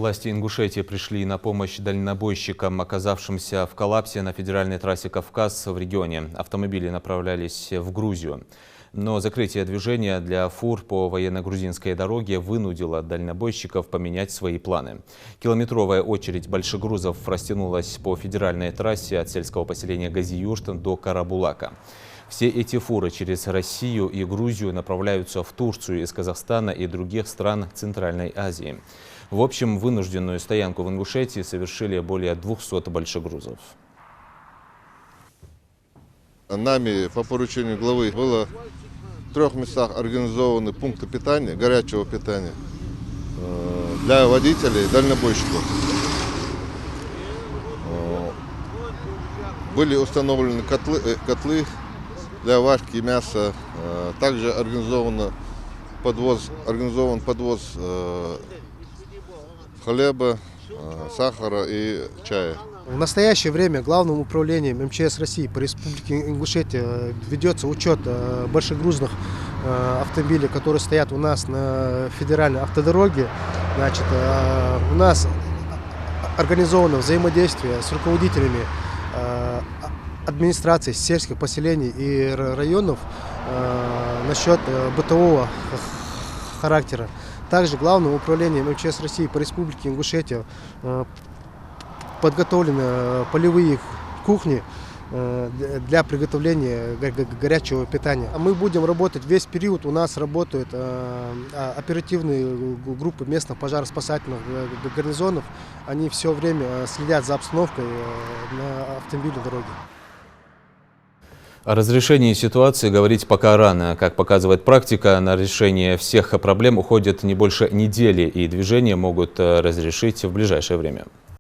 Власти Ингушетии пришли на помощь дальнобойщикам, оказавшимся в коллапсе на федеральной трассе Кавказ в регионе. Автомобили направлялись в Грузию. Но закрытие движения для фур по военно-грузинской дороге вынудило дальнобойщиков поменять свои планы. Километровая очередь большегрузов растянулась по федеральной трассе от сельского поселения Газиюрт до Карабулака. Все эти фуры через Россию и Грузию направляются в Турцию из Казахстана и других стран Центральной Азии. В общем, вынужденную стоянку в Ингушетии совершили более 200 большегрузов. Нами по поручению главы было в 3 местах организованы пункты питания, горячего питания для водителей и дальнобойщиков. Были установлены котлы для варки мяса. Также организован подвоз хлеба, сахара и чая. В настоящее время Главным управлением МЧС России по Республике Ингушетия ведется учет большегрузных автомобилей, которые стоят у нас на федеральной автодороге. Значит, у нас организовано взаимодействие с руководителями администрации сельских поселений и районов насчет бытового характера. Также Главным управлением МЧС России по Республике Ингушетия подготовлены полевые кухни для приготовления горячего питания. Мы будем работать весь период. У нас работают оперативные группы местных пожароспасательных гарнизонов. Они все время следят за обстановкой на автомобильной дороге. О разрешении ситуации говорить пока рано. Как показывает практика, на решение всех проблем уходит не больше недели, и движение могут разрешить в ближайшее время.